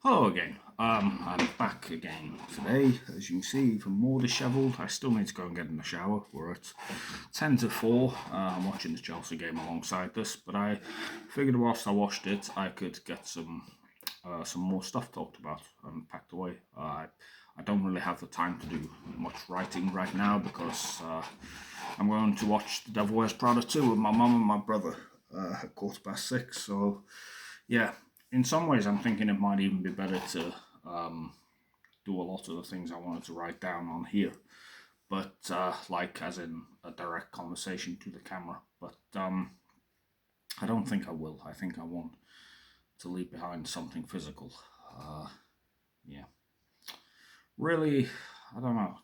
Hello again. I'm back again today. As you can see, even more dishevelled. I still need to go and get in the shower. We're at 10 to 4. I'm watching the Chelsea game alongside this, but I figured whilst I watched it, I could get some more stuff talked about and packed away. I don't really have the time to do much writing right now because I'm going to watch The Devil Wears Prada 2 with my mum and my brother at 6:15. So, yeah, in some ways, I'm thinking it might even be better to do a lot of the things I wanted to write down on here, but like as in a direct conversation to the camera. But I don't think I will. I think I want to leave behind something physical. Uh, yeah, really, I don't know.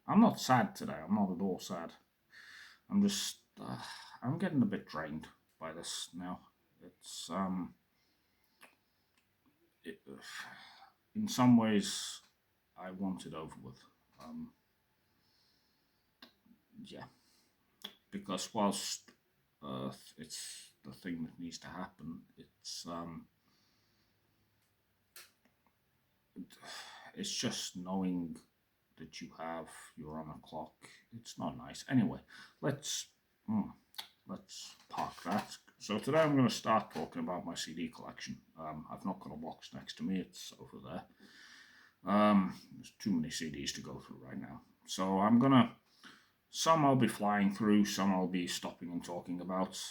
I'm not sad today. I'm not at all sad. I'm just, I'm getting a bit drained by this now. It's it, in some ways, I want it over with. Um, yeah, because whilst it's the thing that needs to happen, it's just knowing that you have you're on a clock. It's not nice. Anyway, let's mm, let's park that. So today I'm going to start talking about my CD collection. I've not got a box next to me; it's over there. There's too many CDs to go through right now. So I'm gonna some I'll be flying through, some I'll be stopping and talking about.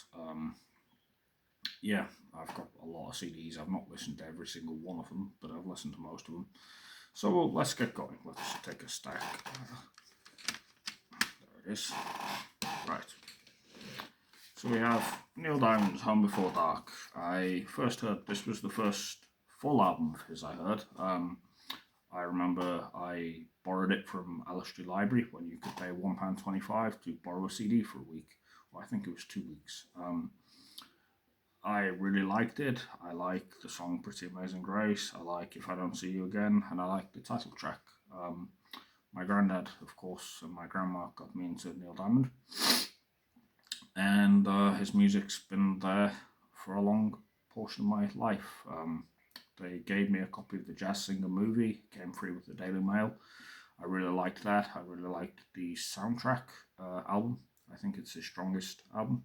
Yeah, I've got a lot of CDs. I've not listened to every single one of them, but I've listened to most of them. So let's get going. Let's take a stack. There it is. Right. So we have Neil Diamond's Home Before Dark. I first heard this was the first full album of his I heard. I remember I borrowed it from Alistair Library when you could pay £1.25 to borrow a CD for a week. Well, I think it was 2 weeks. I really liked it. I like the song Pretty Amazing Grace. I like If I Don't See You Again. And I like the title track. My granddad, of course, and my grandma got me into Neil Diamond. And his music's been there for a long portion of my life. They gave me a copy of the Jazz Singer movie, came free with the Daily Mail. I really liked that. I really liked the soundtrack album. I think it's his strongest album.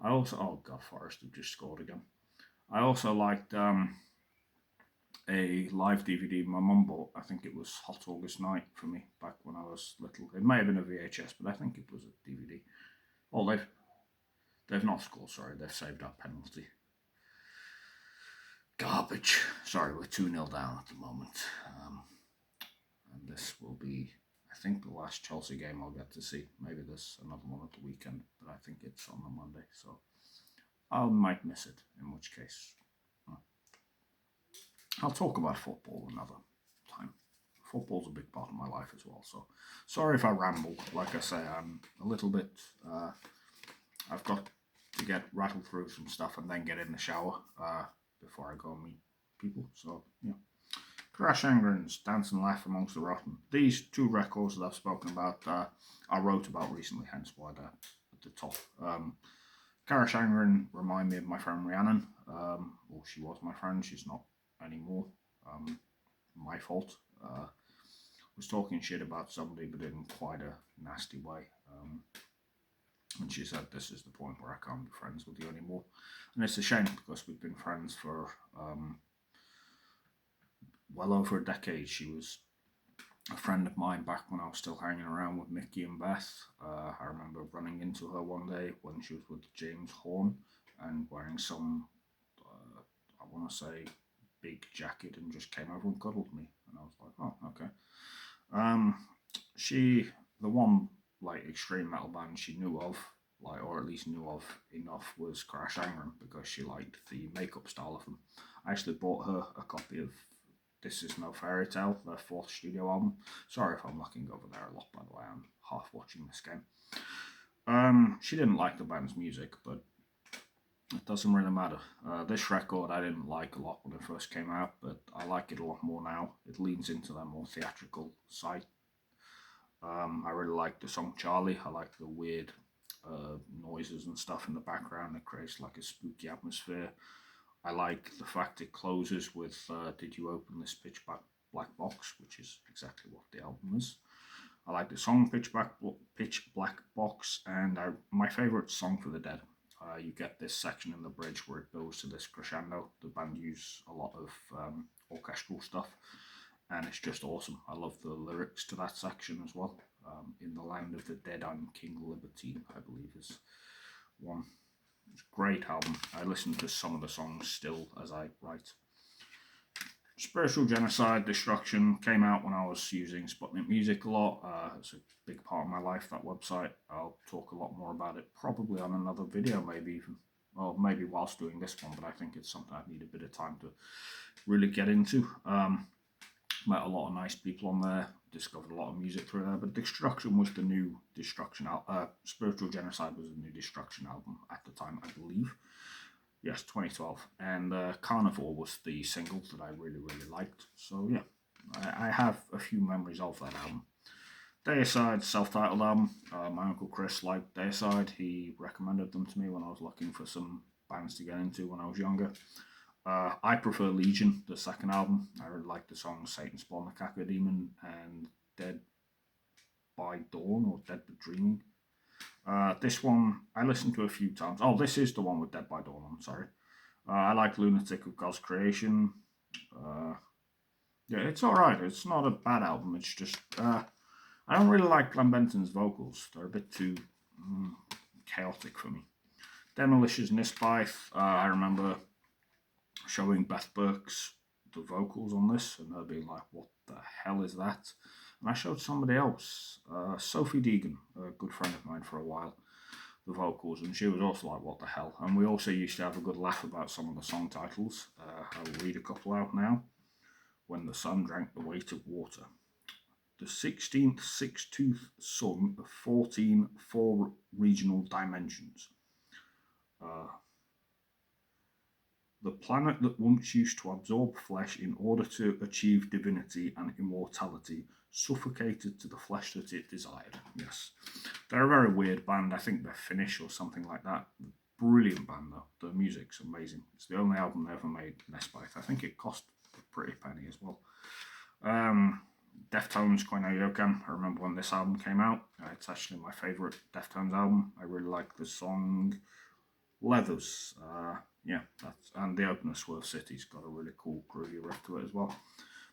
I also, oh God, Forrest have just scored again. I also liked a live DVD my mum bought. I think it was Hot August Night for me back when I was little. It may have been a VHS, but I think it was a DVD. Oh, they've not scored. Sorry, they've saved our penalty. Garbage. Sorry, we're 2-0 down at the moment. And this will be, I think, the last Chelsea game I'll get to see. Maybe there's another one at the weekend, but I think it's on the Monday, so I might miss it, in which case I'll talk about football another time. Football's a big part of my life as well, so sorry if I ramble. Like I say, I'm a little bit, I've got to get rattled through some stuff and then get in the shower before I go and meet people, so yeah. Crash Angren's Dance and Laugh Amongst the Rotten. These two records that I've spoken about, I wrote about recently, hence why they're at the top. Crash Angren remind me of my friend Rhiannon. Well, she was my friend, she's not anymore. My fault. Was talking shit about somebody, but in quite a nasty way. And she said, "This is the point where I can't be friends with you anymore." And it's a shame because we've been friends for well over a decade. She was a friend of mine back when I was still hanging around with Mickey and Beth. I remember running into her one day when she was with James Horn and wearing some, I want to say, big jacket, and just came over and cuddled me. And I was like, oh, okay. The one like extreme metal band she knew of, like, or at least knew of enough, was Crash Angren because she liked the makeup style of them. I actually bought her a copy of This Is No Fairy Tale, their fourth studio album. Sorry if I'm looking over there a lot, by the way. I'm half watching this game. She didn't like the band's music, but it doesn't really matter. This record I didn't like a lot when it first came out, but I like it a lot more now. It leans into that more theatrical side. I really like the song Charlie. I like the weird noises and stuff in the background that creates like a spooky atmosphere. I like the fact it closes with Did You Open This Black Box, which is exactly what the album is. I like the song Pitch Black Box, and my favourite song for the Dead. You get this section in the bridge where it builds to this crescendo. The band use a lot of orchestral stuff, and it's just awesome. I love the lyrics to that section as well. In the Land of the Dead, I'm King Libertine, I believe is one. It's a great album. I listen to some of the songs still as I write. Spiritual Genocide Destruction came out when I was using Sputnik Music a lot. It's a big part of my life, that website. I'll talk a lot more about it probably on another video, maybe even, well, maybe whilst doing this one, but I think it's something I need a bit of time to really get into. Met a lot of nice people on there, discovered a lot of music through there, but Destruction was the new Destruction album. Spiritual Genocide was the new Destruction album at the time, I believe. Yes, 2012. And Carnivore was the single that I really, really liked. So yeah, I have a few memories of that album. Deicide, self-titled album. My Uncle Chris liked Deicide. He recommended them to me when I was looking for some bands to get into when I was younger. I prefer Legion, the second album. I really like the songs Satan Spawn the Cacodemon and Dead by Dawn or Dead but Dreaming. This one I listened to a few times. Oh, this is the one with Dead by Dawn, I'm sorry. I like Lunatic of God's Creation. Yeah, it's alright. It's not a bad album. It's just, I don't really like Glenn Benton's vocals. They're a bit too chaotic for me. Demolish's Nisbith. I remember showing Beth Burks the vocals on this, and her being like, what the hell is that? And I showed somebody else, Sophie Deegan, a good friend of mine for a while, the vocals, and she was also like, what the hell? And we also used to have a good laugh about some of the song titles. I'll read a couple out now. When the Sun Drank the Weight of Water. The 16th six-toothed sun of 14 four regional dimensions. The planet that once used to absorb flesh in order to achieve divinity and immortality suffocated to the flesh that it desired. Yes. They're a very weird band. I think they're Finnish or something like that. Brilliant band though. The music's amazing. It's the only album they ever made, Nesbith. I think it cost a pretty penny as well. Deftones, Koino Yokan. I remember when this album came out. It's actually my favourite Deftones album. I really like the song Leathers. Yeah, and the opener Swerve City's got a really cool groovy riff to it as well.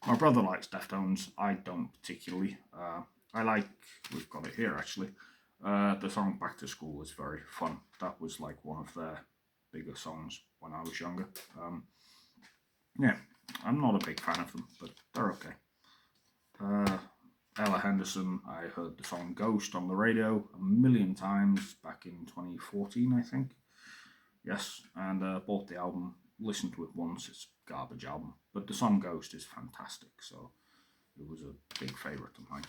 My brother likes Deftones. I don't particularly. I like, we've got it here actually. The song Back to School is very fun. That was like one of their bigger songs when I was younger. Yeah, I'm not a big fan of them, but they're okay. Ella Henderson, I heard the song Ghost on the radio a million times back in 2014, I think. Yes, and bought the album, listened to it once. It's a garbage album, but the song Ghost is fantastic, so it was a big favourite of mine.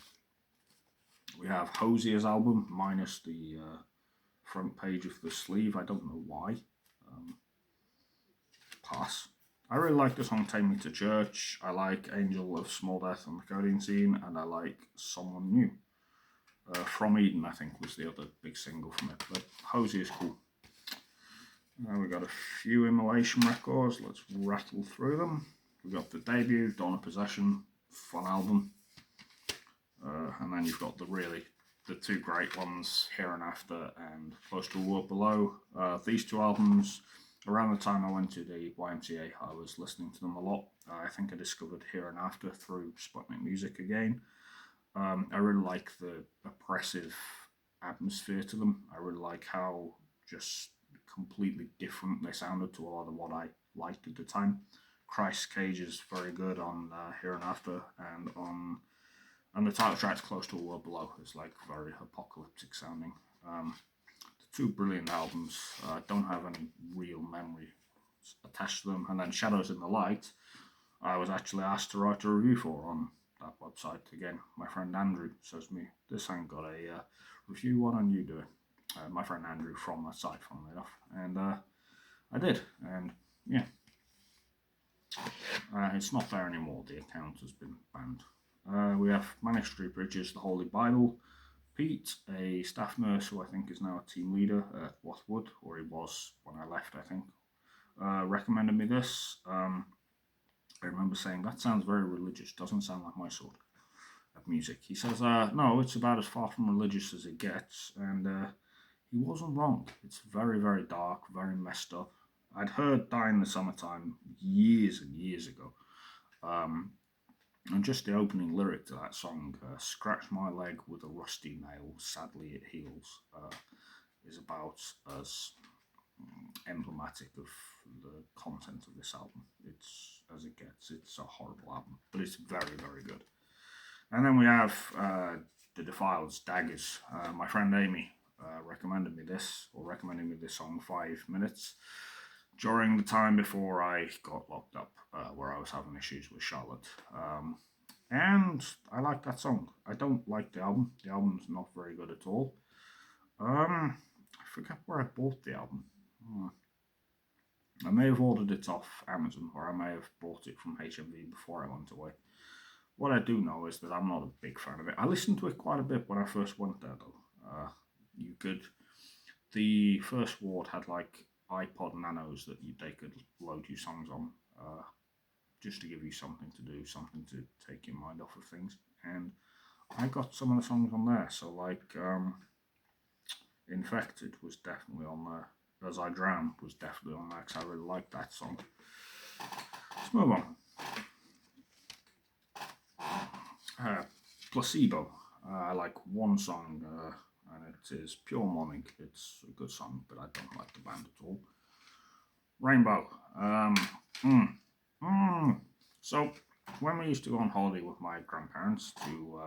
We have Hosier's album, minus the front page of the sleeve. I don't know why. Pass. I really like the song Take Me to Church. I like Angel of Small Death on the Codeine Scene, and I like Someone New. From Eden, I think, was the other big single from it, but Hosier's cool. Now we've got a few Immolation records. Let's rattle through them. We've got the debut, Dawn of Possession, fun album. And then you've got the two great ones, Here and After and Close to a World Below. These two albums, around the time I went to the YMCA, I was listening to them a lot. I think I discovered Here and After through Sputnik Music again. I really like the oppressive atmosphere to them. I really like how just completely different they sounded to a lot of what I liked at the time. Christ Cage is very good on Here and After, and the title track's Close to a World Below is like very apocalyptic sounding. The two brilliant albums. Don't have any real memory attached to them. And then Shadows in the Light, I was actually asked to write a review for on that website. Again, my friend Andrew says to me, this ain't got a review, why don't you do it? My friend Andrew from that site, funnily enough, and I did, and yeah, it's not there anymore. The account has been banned. We have Manic Street Bridges, The Holy Bible, Pete, a staff nurse who I think is now a team leader at Wathwood, or he was when I left, I think. recommended me this. I remember saying, that sounds very religious, doesn't sound like my sort of music. He says, no, it's about as far from religious as it gets, and he wasn't wrong. It's very, very dark, very messed up. I'd heard Die in the Summertime years and years ago. Um, and just the opening lyric to that song, scratch my leg with a rusty nail, sadly it heals, is about as emblematic of the content of this album. It's as it gets. It's a horrible album, but it's very, very good. And then we have The Defiled's Daggers. My friend Amy recommended me this, or recommended me this song 5 minutes during the time before I got locked up, where I was having issues with Charlotte. And I like that song. I don't like the album. The album's not very good at all. I forget where I bought the album. I may have ordered it off Amazon, or I may have bought it from HMV before I went away. What I do know is that I'm not a big fan of it. I listened to it quite a bit when I first went there, though. You could. The first ward had like iPod Nanos that they could load you songs on, just to give you something to do, something to take your mind off of things. And I got some of the songs on there. So like Infected was definitely on there. As I Drown was definitely on there because I really liked that song. Let's move on. Placebo. I like one song, and it is Pure Morning. It's a good song, but I don't like the band at all. Rainbow. So, when we used to go on holiday with my grandparents to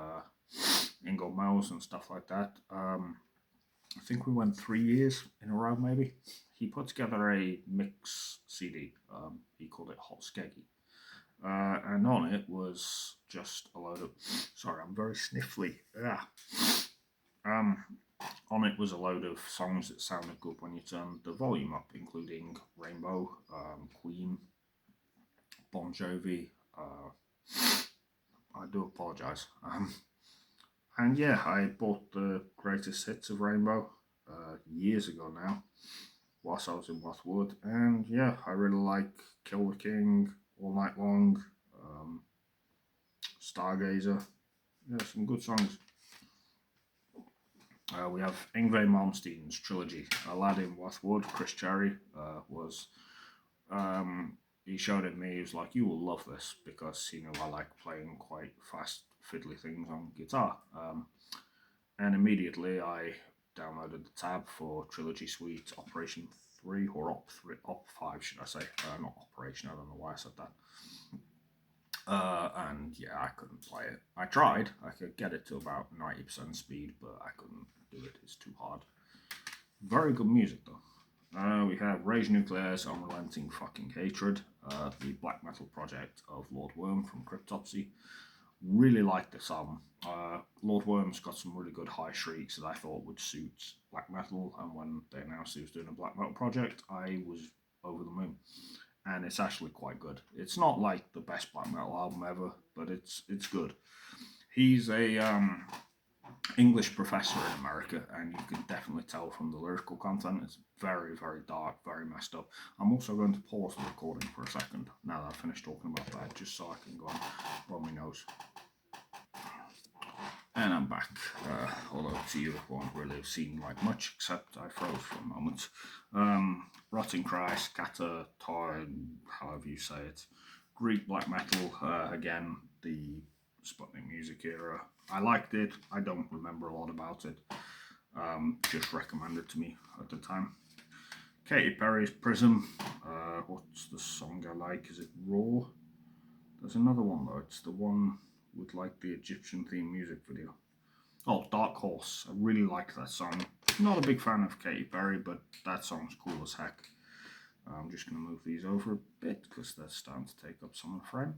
Ingold Mills and stuff like that, I think we went 3 years in a row, maybe. He put together a mix CD. He called it Hot Skeggy. And on it was just a load of. Sorry, I'm very sniffly. On it was a load of songs that sounded good when you turned the volume up, including Rainbow, Queen, Bon Jovi. I do apologise. And yeah, I bought the greatest hits of Rainbow years ago now, whilst I was in Westwood. And yeah, I really like Kill the King, All Night Long, Stargazer. Yeah, some good songs. We have Yngwie Malmsteen's trilogy. A lad in Westwood, Chris Cherry, was. He showed it me. He was like, "You will love this," because he knew I like playing quite fast, fiddly things on guitar. And immediately I downloaded the tab for Trilogy Suite Operation 3 or Op 5, should I say? Not Operation. I don't know why I said that. And yeah, I couldn't play it. I tried. I could get it to about 90% speed, but I couldn't do it. It's too hard. Very good music though. We have Rage Nuclear's Unrelenting Fucking Hatred, the black metal project of Lord Worm from Cryptopsy. Really like this album. Lord Worm's got some really good high shrieks that I thought would suit black metal, and when they announced he was doing a black metal project, I was over the moon. And it's actually quite good. It's not like the best black metal album ever, but it's good. He's a English professor in America, and you can definitely tell from the lyrical content. It's very, very dark, very messed up. I'm also going to pause the recording for a second now that I've finished talking about that, just so I can go and blow my nose. And I'm back, although to you it won't really have seen like much, except I froze for a moment. Rotting Christ, Kata, Tor, however you say it. Greek black metal, again, the Sputnik music era. I liked it, I don't remember a lot about it. Just recommended to me at the time. Katy Perry's Prism. What's the song I like? Is it Raw? There's another one though, it's the one with like the Egyptian theme music video. Oh, Dark Horse. I really like that song. Not a big fan of Katy Perry, but that song's cool as heck. I'm just going to move these over a bit because they're starting to take up some of the frame.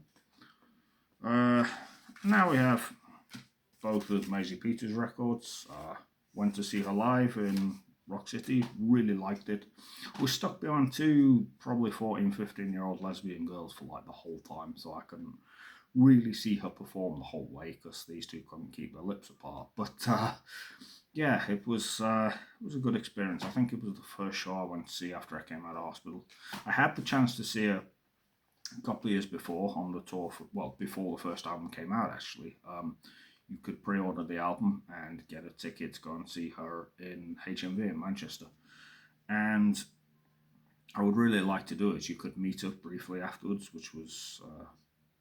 Now we have both of Maisie Peters' records. Went to see her live in Rock City. Really liked it. Was stuck behind two probably 14, 15-year-old lesbian girls for like the whole time, so I couldn't really see her perform the whole way because these two couldn't keep their lips apart. But yeah, it was a good experience. I think it was the first show I went to see after I came out of hospital. I had the chance to see her a couple of years before on the tour. Well, before the first album came out, actually. You could pre-order the album and get a ticket to go and see her in HMV in Manchester. And I would really like to do it. You could meet up briefly afterwards, which was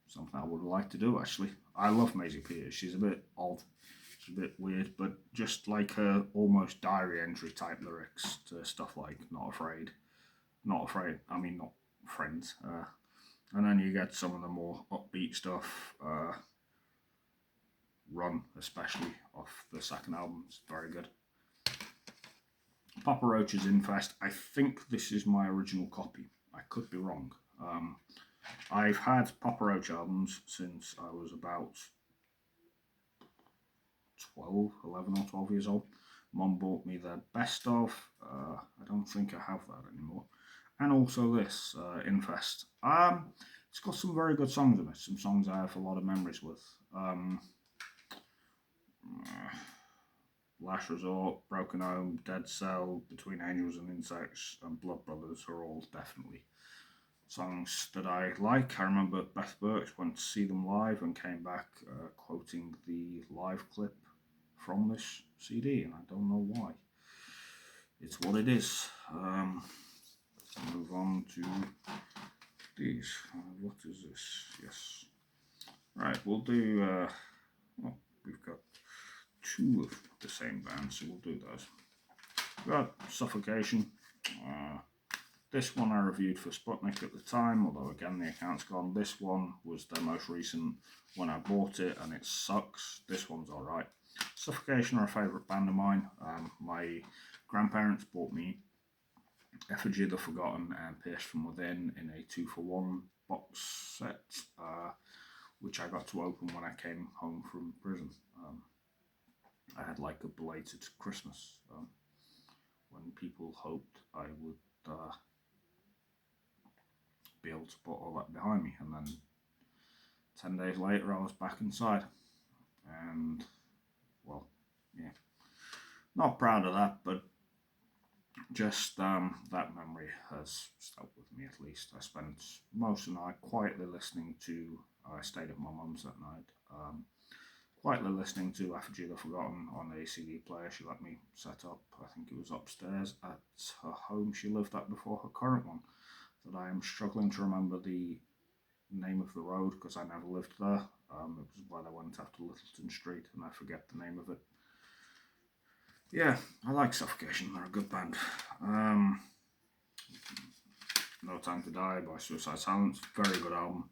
something I would like to do actually. I love Maisie Peters. She's a bit odd, she's a bit weird, but just like her almost diary entry type lyrics to stuff like Not Afraid. Not Afraid, I mean, not Friends. And then you get some of the more upbeat stuff. Run, especially off the second album, it's very good. Papa Roach's Infest. I think this is my original copy. I could be wrong. I've had Papa Roach albums since I was about 12, 11 or 12 years old. Mum bought me the best of. I don't think I have that anymore. And also this, Infest. It's got some very good songs in it. Some songs I have a lot of memories with. Last Resort, Broken Home, Dead Cell, Between Angels and Insects, and Blood Brothers are all definitely songs that I like. I remember Beth Birch went to see them live and came back quoting the live clip from this CD, and I don't know why. It's what it is. Move on to these. What is this? Yes. Right, we'll do. Well, we've got two of the same band, so we'll do those. We've got Suffocation. This one I reviewed for Sputnik at the time, although again the account's gone. This one was the most recent when I bought it, and it sucks. This one's alright. Suffocation are a favourite band of mine. My grandparents bought me Effigy of the Forgotten and Pierced from Within in a 2-for-1 box set, which I got to open when I came home from prison. I had like a belated Christmas when people hoped I would be able to put all that behind me, and then 10 days later I was back inside, and well, yeah, not proud of that, but just that memory has stuck with me at least. I spent most of the night quietly listening to, I stayed at my mum's that night, quietly listening to Effigy of the Forgotten on a CD player she let me set up. I think it was upstairs at her home she lived at before her current one, that I am struggling to remember the name of the road because I never lived there. It was where I went after Littleton Street and I forget the name of it. Yeah, I like Suffocation, they're a good band. No Time to Die by Suicide Silence, very good album.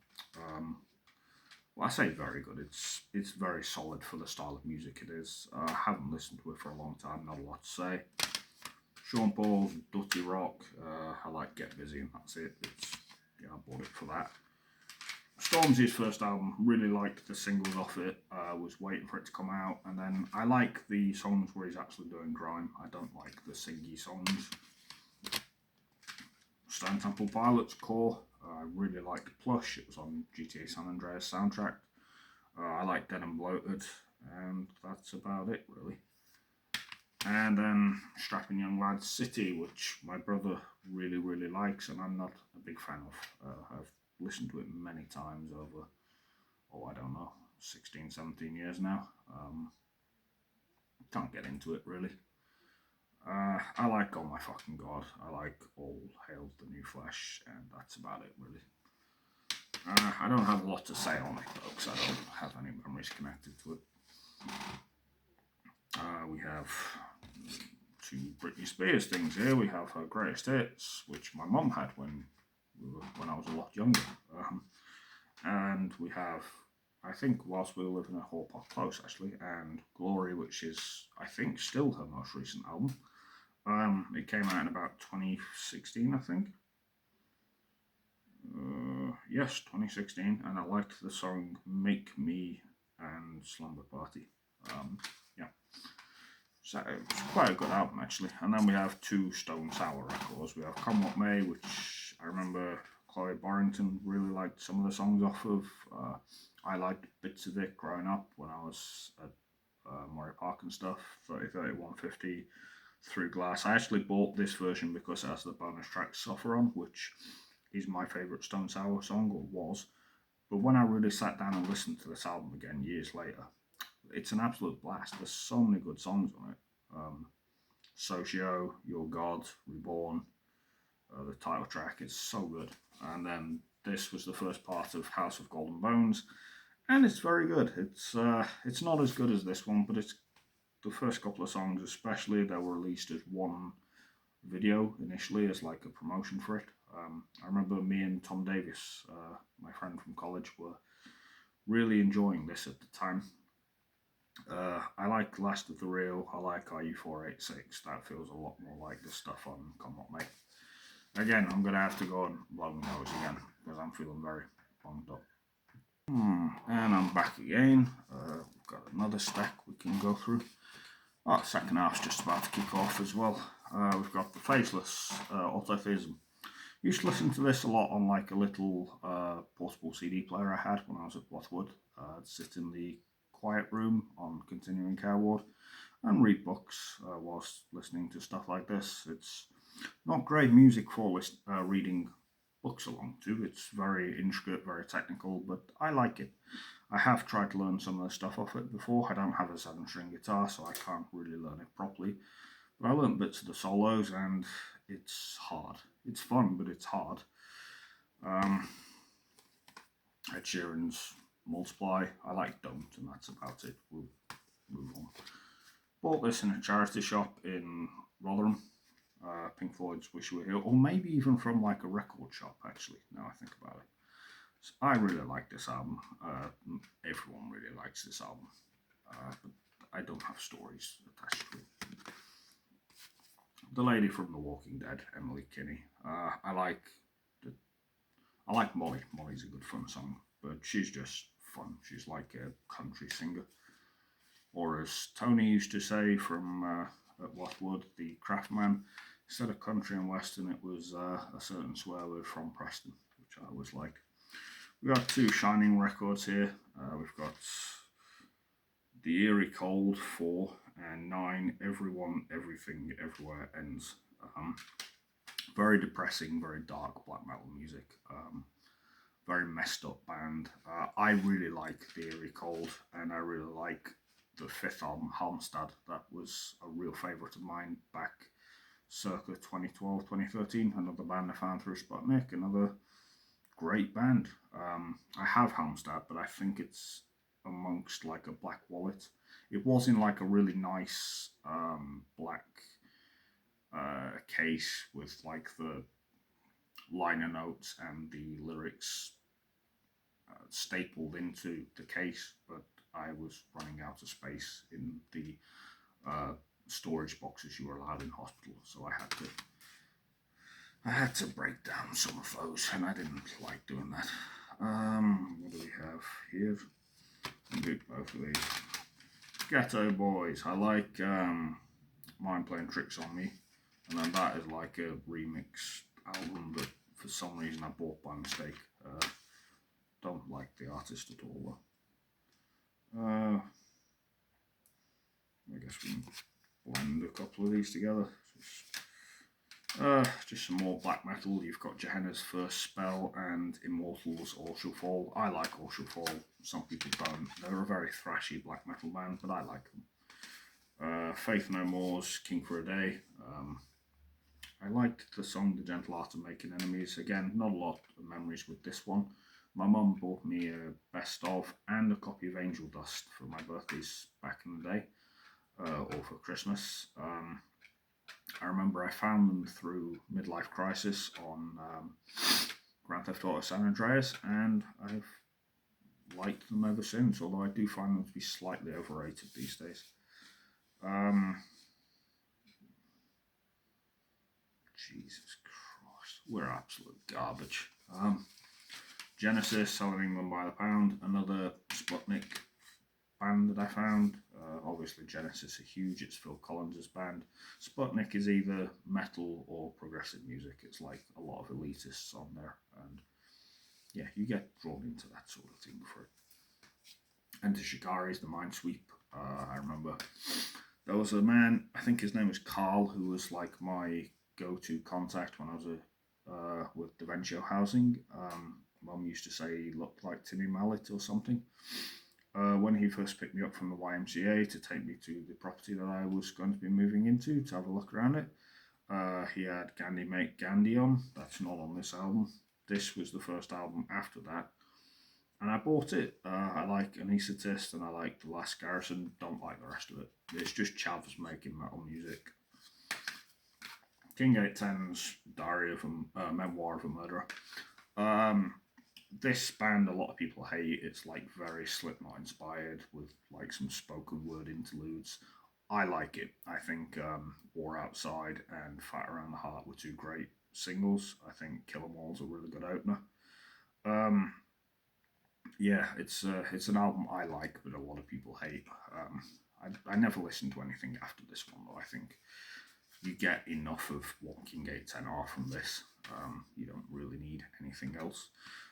Well, I say very good, it's very solid for the style of music it is. I haven't listened to it for a long time, not a lot to say. Sean Paul's Dirty Rock, I like Get Busy and that's it. I bought it for that. Stormzy's first album, really liked the singles off it, was waiting for it to come out, and then I like the songs where he's actually doing grime. I don't like the singy songs. Stone Temple Pilots, Core, I really liked Plush, it was on GTA San Andreas soundtrack. I like Dead and Bloated, and that's about it really. And then Strapping Young Lad City, which my brother really, really likes, and I'm not a big fan of. I've listened to it many times over, I don't know, 16, 17 years now. Can't get into it really. I like Oh My Fucking God. I like All Hail the New Flesh, and that's about it really. I don't have a lot to say on it though, because I don't have any memories connected to it. We have two Britney Spears things here. We have her greatest hits, which my mum had when I was a lot younger, and we have, I think, Whilst We Were Living at Hall Park Close actually, and Glory, which is I think still her most recent album. It came out in about 2016, I think. Yes, 2016, and I liked the song Make Me and Slumber Party. Yeah. So it's quite a good album actually. And then we have two Stone Sour records. We have Come What May, which I remember Chloe Barrington really liked some of the songs off of. I liked bits of it growing up when I was Mario Park and stuff, 3030, 150 through Glass. I actually bought this version because it has the bonus track Suffer On, which is my favourite Stone Sour song, or was. But when I really sat down and listened to this album again years later, it's an absolute blast. There's so many good songs on it. Socio, Your God, Reborn, the title track is so good. And then this was the first part of House of Golden Bones, and it's very good. It's not as good as this one, but it's the first couple of songs, especially, they were released as one video initially as like a promotion for it. I remember me and Tom Davis, my friend from college, were really enjoying this at the time. I like Last of the Real. I like RU486. That feels a lot more like the stuff on Come What May. Again, I'm going to have to go and blow my nose again because I'm feeling very bunged up. And I'm back again. We've got another stack we can go through. The second half's just about to kick off as well. We've got the Faceless, Autotheism. Used to listen to this a lot on like a little portable CD player I had when I was at Bothwood. I'd sit in the quiet room on continuing care ward and read books whilst listening to stuff like this. It's not great music for reading books along to. It's very intricate, very technical, but I like it. I have tried to learn some of the stuff off it before. I don't have a 7-string guitar, so I can't really learn it properly. But I learned bits of the solos, and it's hard. It's fun, but it's hard. Ed Sheeran's Multiply. I like Don't, and that's about it. We'll move on. Bought this in a charity shop in Rotherham. Pink Floyd's Wish You Were Here, or maybe even from like a record shop, actually, now I think about it. So I really like this album. Everyone really likes this album, but I don't have stories attached to it. The Lady from The Walking Dead, Emily Kinney. I like Molly. Molly's a good fun song, but she's just fun. She's like a country singer, or as Tony used to say from at Whatwood, the Craftman, instead of country and western, it was a certain swear word from Preston, which I always liked. We've got 2 Shining records here. We've got The Eerie Cold 4 and 9, Everyone, Everything, Everywhere Ends. Very depressing, very dark black metal music. Very messed up band. I really like The Eerie Cold, and I really like the 5th album, Halmstad. That was a real favourite of mine back circa 2012, 2013. Another band I found through Sputnik, another great band. I have Halmstad, but I think it's amongst like a black wallet. It was in like a really nice black case with like the liner notes and the lyrics stapled into the case, but I was running out of space in the storage boxes you were allowed in hospital, so I had to break down some of those, and I didn't like doing that. What do we have here? I'll do both of these. Ghetto Boys. I like Mind Playing Tricks on Me, and then that is like a remix album that for some reason I bought by mistake. Don't like the artist at all though. I guess we can blend a couple of these together. Just some more black metal. You've got Gehenna's First Spell and Immortals All Shall Fall. I like All Shall Fall. Some people don't. They're a very thrashy black metal band, but I like them. Faith No More's King for a Day. I liked the song The Gentle Art of Making Enemies. Again, not a lot of memories with this one. My mum bought me a best of and a copy of Angel Dust for my birthdays back in the day, or for Christmas. I remember I found them through Midlife Crisis on Grand Theft Auto San Andreas, and I've liked them ever since, although I do find them to be slightly overrated these days. Jesus Christ, we're absolute garbage. Genesis, Selling England by the Pound, another Sputnik band that I found. Obviously Genesis are huge, it's Phil Collins' band. Sputnik is either metal or progressive music. It's like a lot of elitists on there, and yeah, you get drawn into that sort of thing for it. Enter Shikari's The Minesweep. I remember there was a man, I think his name was Carl, who was like my go-to contact when I was with Devonshire Housing. Mum used to say he looked like Timmy Mallet or something. When he first picked me up from the YMCA to take me to the property that I was going to be moving into to have a look around it, he had Gandhi Make Gandhi on. That's not on this album. This was the first album after that. And I bought it. I like Anaesthetist and I like The Last Garrison. Don't like the rest of it. It's just chavs making metal music. King 810's Diary of a Memoir of a Murderer. This band a lot of people hate. It's like very Slipknot inspired with like some spoken word interludes. I like it. I think War Outside and Fat Around the Heart were two great singles. I think Kill 'Em All's a really good opener. Yeah, it's an album I like, but a lot of people hate. I never listened to anything after this one, though. I think you get enough of what King 810 are from this. You don't really need anything else.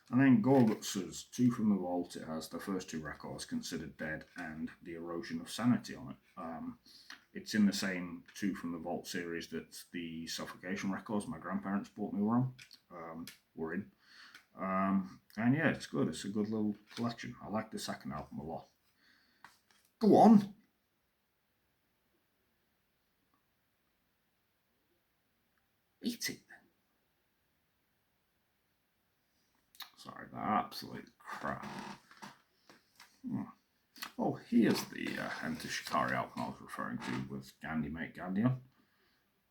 And then Gorguts' Two from the Vault. It has the first two records, Considered Dead and The Erosion of Sanity, on it. It's in the same Two from the Vault series that the Suffocation records my grandparents bought me were in. And yeah, it's good. It's a good little collection. I like the second album a lot. Go on. Eat it then. Sorry, that absolute crap. Oh, here's the Enter Shikari album I was referring to with Gandhi Make Gandhi on.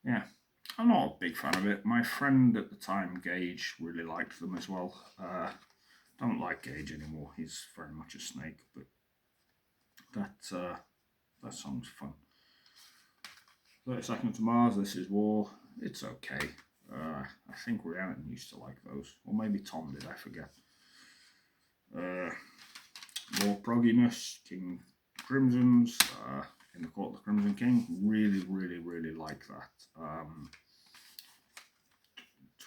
Yeah, I'm not a big fan of it. My friend at the time, Gage, really liked them as well. Don't like Gage anymore. He's very much a snake, but that song's fun. 30 Seconds to Mars, This Is War. It's okay. I think Rhiannon used to like those, or maybe Tom did. I forget. More progginess, King Crimson's, In the Court of the Crimson King. Really, really, really like that.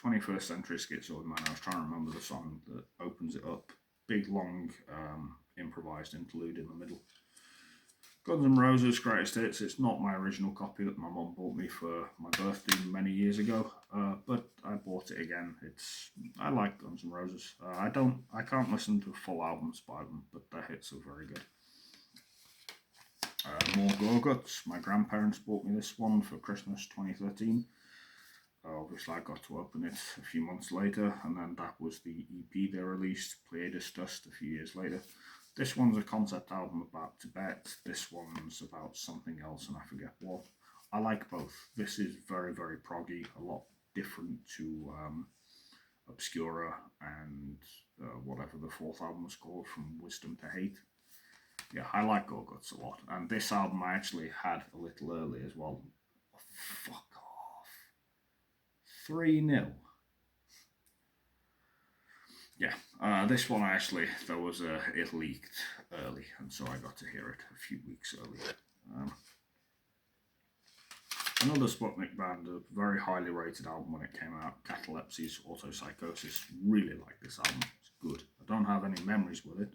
21st Century Schizoid Man. I was trying to remember the song that opens it up. Big, long, improvised interlude in the middle. Guns N' Roses Greatest Hits. It's not my original copy that my mum bought me for my birthday many years ago, but I bought it again. I like Guns N' Roses. I can't listen to full albums by them, but their hits are very good. More Gorguts. My grandparents bought me this one for Christmas 2013. Obviously, I got to open it a few months later, and then that was the EP they released, Pleiades Dust, a few years later. This one's a concept album about Tibet. This one's about something else, and I forget what. I like both. This is very, very proggy, a lot different to Obscura and whatever the fourth album was called, From Wisdom to Hate. Yeah, I like Gorguts a lot. And this album I actually had a little early as well. Oh, fuck off. 3-0. Yeah, this one actually, it leaked early, and so I got to hear it a few weeks earlier. Another Sputnik band, a very highly rated album when it came out, Catalepsy's Autopsychosis. Really like this album, it's good. I don't have any memories with it.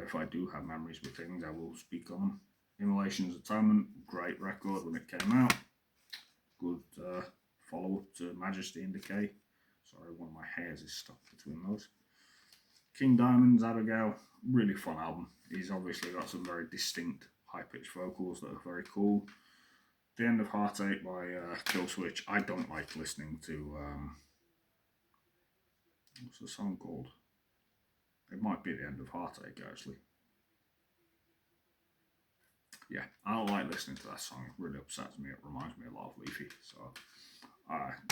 If I do have memories with things, I will speak on them. Immolation's Atonement, great record when it came out. Good follow-up to Majesty and Decay. Sorry, one of my hairs is stuck between those. King Diamond's Abigail, really fun album. He's obviously got some very distinct high-pitched vocals that are very cool. The End of Heartache by Killswitch. I don't like listening to... what's the song called? It might be The End of Heartache, actually. Yeah, I don't like listening to that song. It really upsets me. It reminds me a lot of Leafy. So,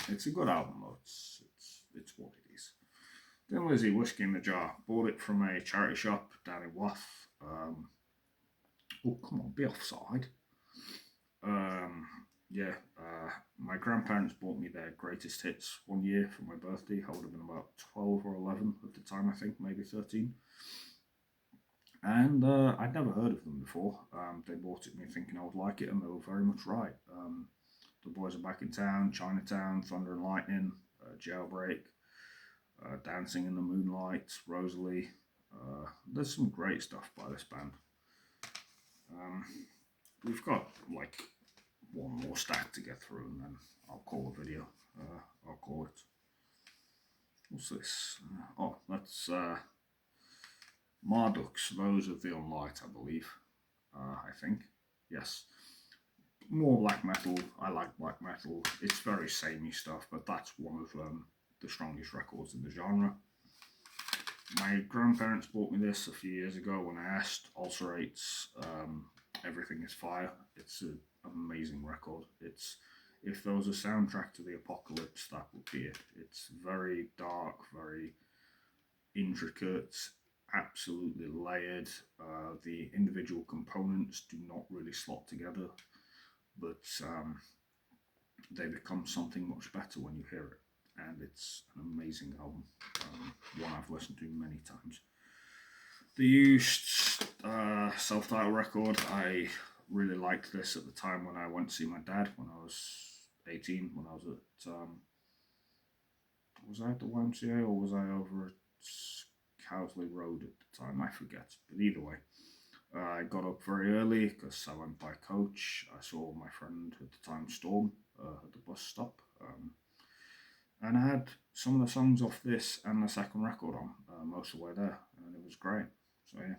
it's a good album, though. It's what it is. Then Lizzie, Whiskey in the Jar. Bought it from a charity shop down in Wath. Oh, come on, be offside. My grandparents bought me their greatest hits one year for my birthday. I would have been about 12 or 11 at the time, I think, maybe 13. And I'd never heard of them before. They bought it me thinking I would like it, and they were very much right. The Boys Are Back in Town, Chinatown, Thunder and Lightning, Jailbreak, Dancing in the Moonlight, Rosalie. There's some great stuff by this band. We've got like one more stack to get through, and then I'll call the video. I'll call it. What's this? Oh, that's Marduk's Those of the Unlight, I believe. I think. Yes. More black metal. I like black metal. It's very samey stuff, but that's one of the strongest records in the genre. My grandparents bought me this a few years ago when I asked. Ulcerates, Everything is Fire. It's an amazing record. It's if there was a soundtrack to the apocalypse, that would be it. It's very dark, very intricate, absolutely layered. The individual components do not really slot together, but they become something much better when you hear it. And it's an amazing album, one I've listened to many times. The Used self-titled record, I really liked this at the time when I went to see my dad when I was 18, when I was at the YMCA or was I over at Cowsley Road at the time? I forget, but either way. I got up very early because I went by coach. I saw my friend at the time, Storm, at the bus stop. And I had some of the songs off this and the second record on most of the way there, and it was great. So yeah.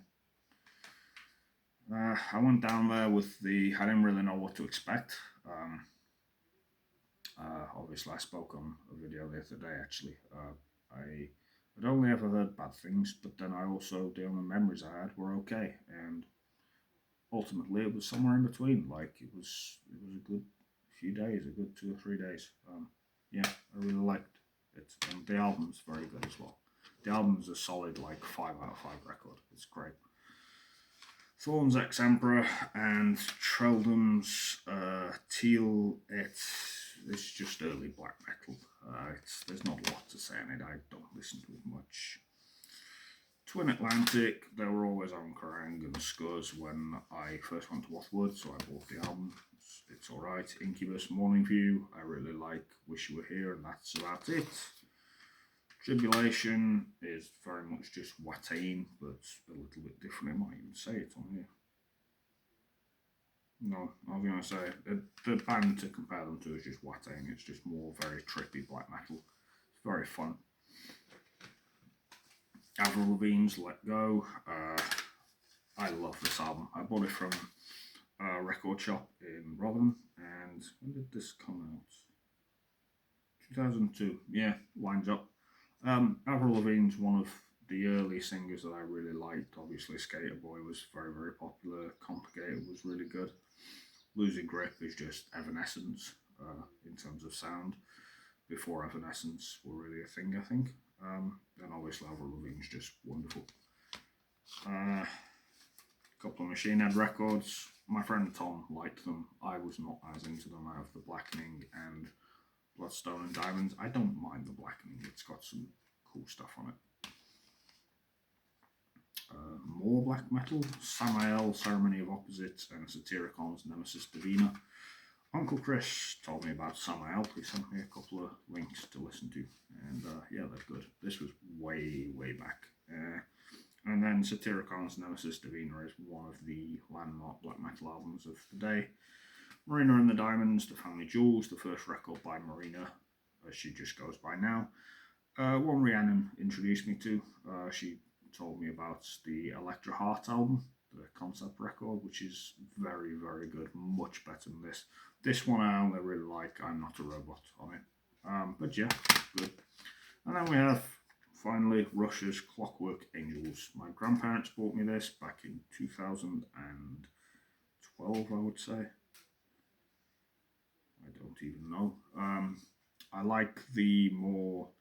I went down there I didn't really know what to expect. Obviously, I spoke on a video the other day, actually. I had only ever heard bad things, but then the only memories I had were okay. And ultimately, it was somewhere in between. Like, it was a good few days, a good 2 or 3 days. Yeah, I really liked it. And the album's very good as well. The album's a solid, 5 out of 5 record. It's great. Thorns Ex Emperor and Treldum's Teal. It's just early black metal. There's not a lot to say on it. I don't listen to it much. Twin Atlantic, they were always on Kerrang and Scuzz when I first went to Wathwood, so I bought the album. It's alright. Incubus, Morning View, I really like. Wish You Were Here, and that's about it. Tribulation is very much just Watain, but a little bit different. I might even say it on here. No, I was going to say, the band to compare them to is just Watain. It's just more very trippy black metal. It's very fun. Avril Lavigne's Let Go. I love this album. I bought it from a record shop in Rotherham, and when did this come out? 2002. Yeah, lines up. Avril Lavigne's one of the early singers that I really liked. Obviously, Skater Boy was very, very popular. Complicated was really good. Losing Grip is just Evanescence in terms of sound. Before Evanescence were really a thing, I think. And obviously, Avril Lavigne's just wonderful. A couple of Machine Head records. My friend Tom liked them. I was not as into them. I have the Blackening and Bloodstone and Diamonds. I don't mind the Blackening. It's got some cool stuff on it. More black metal. Samael, Ceremony of Opposites, and Satyricons, Nemesis Divina. Uncle Chris told me about Samael. He sent me a couple of links to listen to, and yeah, they're good. This was way, way back. And then Satyricons, Nemesis Divina is one of the landmark black metal albums of the day. Marina and the Diamonds, The Family Jewels, the first record by Marina, as she just goes by now. One Rhiannon introduced me to. She told me about the Electra Heart album, the concept record, which is very, very good, much better than this. This one I only really like I'm Not a Robot on it. But yeah, good. And then we have, finally, Rush's Clockwork Angels. My grandparents bought me this back in 2012, I would say. I don't even know. I like the more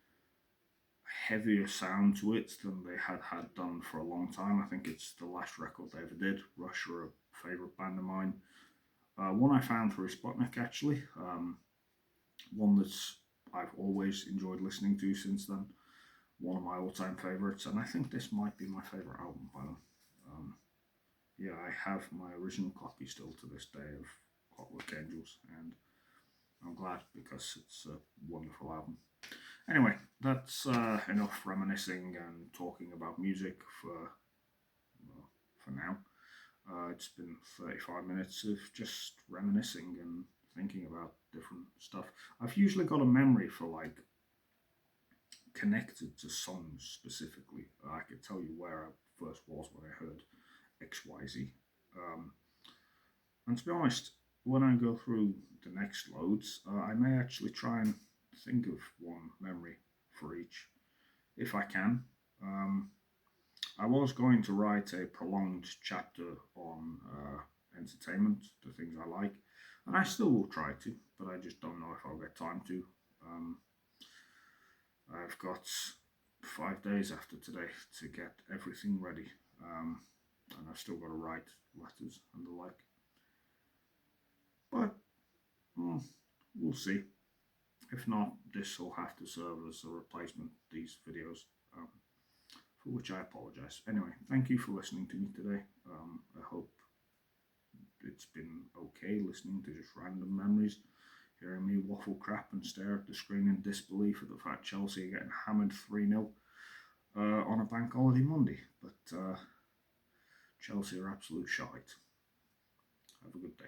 heavier sound to it than they had done for a long time. I think it's the last record they ever did. Rush are a favourite band of mine. One I found through Sputnik, actually. One that I've always enjoyed listening to since then. One of my all-time favourites, and I think this might be my favourite album by them. Yeah, I have my original copy still to this day of Clockwork Angels, and I'm glad because it's a wonderful album. Anyway, that's enough reminiscing and talking about music for now. It's been 35 minutes of just reminiscing and thinking about different stuff. I've usually got a memory for like connected to songs specifically. I could tell you where I first was when I heard XYZ. Um, and to be honest, when I go through the next loads, I may actually try and think of one memory for each if I can. Um, I was going to write a prolonged chapter on entertainment, the things I like, and I still will try to, but I just don't know if I'll get time to. Um, I've got 5 days after today to get everything ready, and I've still got to write letters and the like. But we'll see. If not, this will have to serve as a replacement, these videos, for which I apologise. Anyway, thank you for listening to me today. I hope it's been okay listening to just random memories, hearing me waffle crap and stare at the screen in disbelief at the fact Chelsea are getting hammered 3-0 on a bank holiday Monday. But Chelsea are absolute shite. Have a good day.